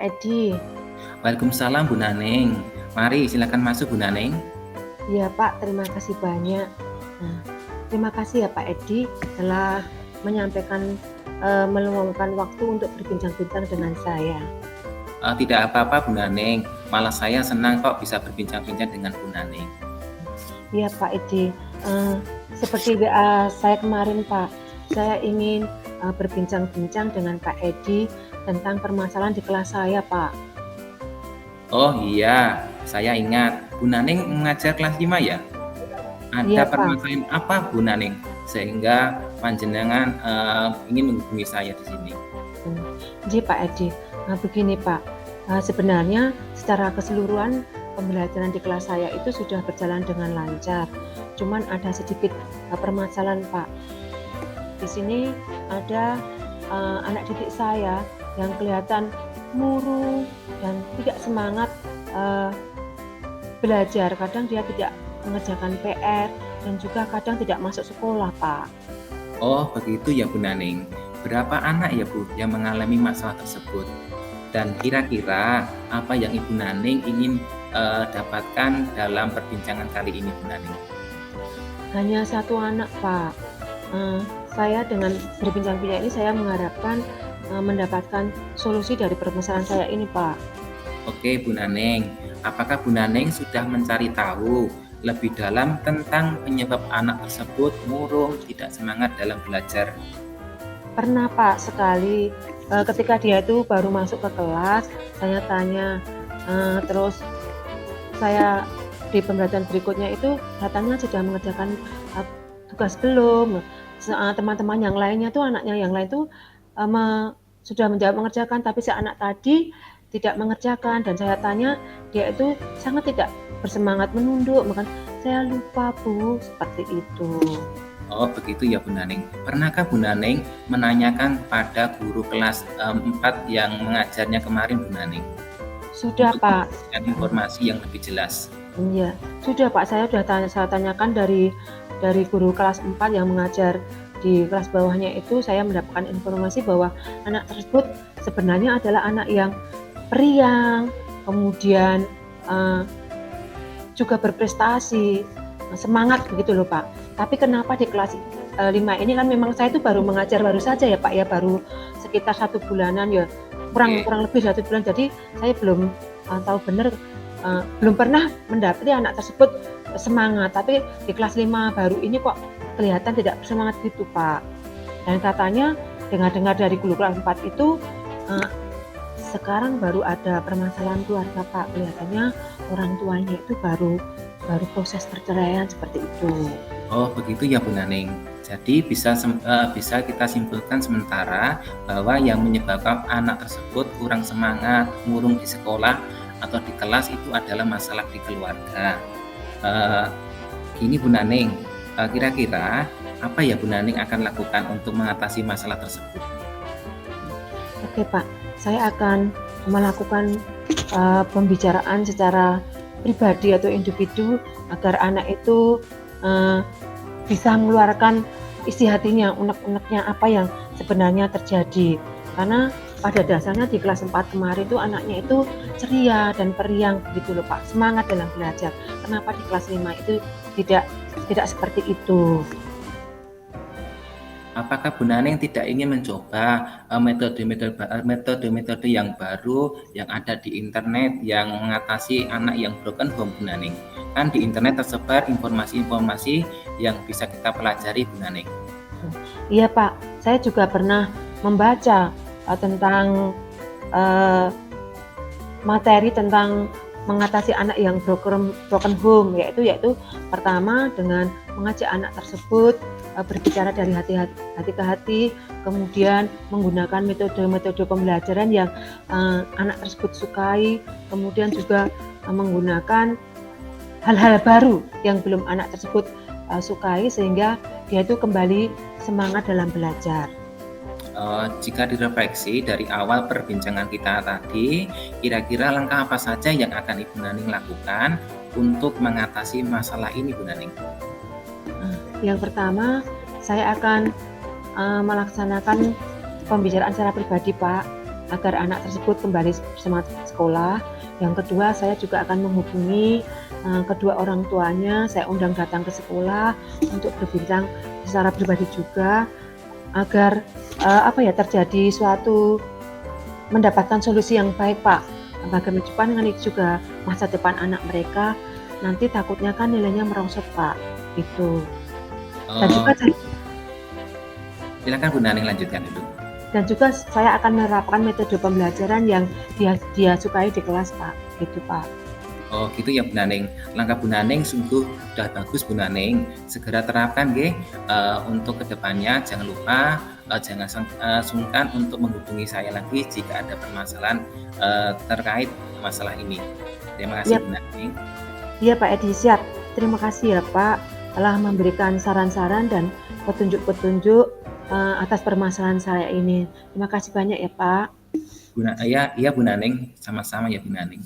Edi. Waalaikumsalam Bu Naneng. Mari silakan masuk Bu Naneng. Ya Pak, terima kasih banyak. Nah, terima kasih ya Pak Edi telah meluangkan waktu untuk berbincang-bincang dengan saya. Tidak apa-apa Bu Naneng, malah saya senang kok bisa berbincang-bincang dengan Bu Naneng. Ya Pak Edi, seperti saya kemarin Pak, saya ingin berbincang-bincang dengan Pak Edi tentang permasalahan di kelas saya Pak. Oh iya, saya ingat Bu Naneng mengajar kelas 5 ya? Iya Ada Pak. permasalahan apa Bu Naneng sehingga panjenengan ingin menghubungi saya di sini? Jadi Pak Edi, begini Pak, sebenarnya secara keseluruhan pembelajaran di kelas saya itu sudah berjalan dengan lancar. Cuman ada sedikit permasalahan Pak. Di sini ada anak didik saya yang kelihatan murung dan tidak semangat belajar. Kadang dia tidak mengerjakan PR dan juga kadang tidak masuk sekolah Pak. Oh begitu ya Bu Naneng. Berapa anak ya Bu yang mengalami masalah tersebut? Dan kira-kira apa yang Ibu Naneng ingin dapatkan dalam perbincangan kali ini Bu Naneng? Hanya satu anak Pak. Saya dengan berbincang-bincang ini saya mengharapkan mendapatkan solusi dari permasalahan saya ini Pak. Oke Bu Naneng, apakah Bu Naneng sudah mencari tahu lebih dalam tentang penyebab anak tersebut murung, tidak semangat dalam belajar? Pernah Pak sekali ketika dia itu baru masuk ke kelas, saya tanya, terus saya di pembelajaran berikutnya itu katanya sudah mengerjakan tugas belum. Teman-teman yang lainnya tuh anaknya yang lain tuh sudah mengerjakan, tapi si anak tadi tidak mengerjakan dan saya tanya dia itu sangat tidak bersemangat menunduk, maka saya lupa Bu, seperti itu. Oh begitu ya Bu Naneng. Pernahkah Bu Naneng menanyakan pada guru kelas 4 yang mengajarnya kemarin Bu Naneng? Sudah Untuk Pak. memberikan informasi yang lebih jelas. Iya, sudah Pak, saya tanyakan dari guru kelas 4 yang mengajar di kelas bawahnya itu, saya mendapatkan informasi bahwa anak tersebut sebenarnya adalah anak yang periang, kemudian juga berprestasi, semangat begitu loh Pak. Tapi kenapa di kelas 5 ini kan memang saya itu baru mengajar baru saja ya Pak ya, baru sekitar 1 bulanan ya, kurang lebih 1 bulan, jadi saya belum tahu benar, belum pernah mendapati anak tersebut semangat, tapi di kelas 5 baru ini kok kelihatan tidak bersemangat gitu Pak. Dan katanya dengar-dengar dari guru kelas 4 itu sekarang baru ada permasalahan keluarga Pak, kelihatannya orang tuanya itu baru proses perceraian seperti itu. Oh begitu ya Bu Naneng. Jadi bisa kita simpulkan sementara bahwa yang menyebabkan anak tersebut kurang semangat, murung di sekolah atau di kelas itu adalah masalah di keluarga. Gini Bu Naneng, kira-kira apa ya Bu Naneng akan lakukan untuk mengatasi masalah tersebut? Oke Pak, saya akan melakukan pembicaraan secara pribadi atau individu agar anak itu bisa mengeluarkan isi hatinya, unek-uneknya apa yang sebenarnya terjadi. Karena pada dasarnya di kelas 4 kemarin itu anaknya itu ceria dan periang gitu loh Pak, semangat dalam belajar. Kenapa di kelas 5 itu tidak seperti itu? Apakah Bu Naneng tidak ingin mencoba metode-metode yang baru yang ada di internet yang mengatasi anak yang broken home Bu Naneng? Kan di internet tersebar informasi-informasi yang bisa kita pelajari Bu Naneng. Iya Pak, saya juga pernah membaca tentang materi tentang mengatasi anak yang broken home, yaitu pertama dengan mengajak anak tersebut berbicara dari hati ke hati, kemudian menggunakan metode-metode pembelajaran yang anak tersebut sukai, kemudian juga menggunakan hal-hal baru yang belum anak tersebut sukai sehingga dia itu kembali semangat dalam belajar. Jika direfleksi dari awal perbincangan kita tadi, kira-kira langkah apa saja yang akan Ibu Naneng lakukan untuk mengatasi masalah ini Bu Naneng? Yang pertama, saya akan melaksanakan pembicaraan secara pribadi Pak. agar anak tersebut kembali semangat sekolah. Yang kedua, saya juga akan menghubungi kedua orang tuanya, saya undang datang ke sekolah untuk berbincang secara pribadi juga agar terjadi suatu mendapatkan solusi yang baik, Pak. Bagaimana juga masa depan anak mereka, nanti takutnya kan nilainya merosot, Pak. Itu. Dan juga silakan Bu Naning lanjutkan dulu. Dan juga saya akan menerapkan metode pembelajaran yang dia sukai di kelas, Pak. Gitu, Pak. Oh gitu ya Bu Naning. Langkah Bu Naning sungguh sudah bagus Bu Naning. Segera terapkan nggih. Untuk kedepannya jangan lupa jangan sungkan untuk menghubungi saya lagi jika ada permasalahan terkait masalah ini. Terima kasih Bu Naning. Iya Pak Edi, siap. Terima kasih ya Pak telah memberikan saran-saran dan petunjuk-petunjuk atas permasalahan saya ini. Terima kasih banyak ya Pak. Iya Bu Naning, sama-sama ya Bu Naning.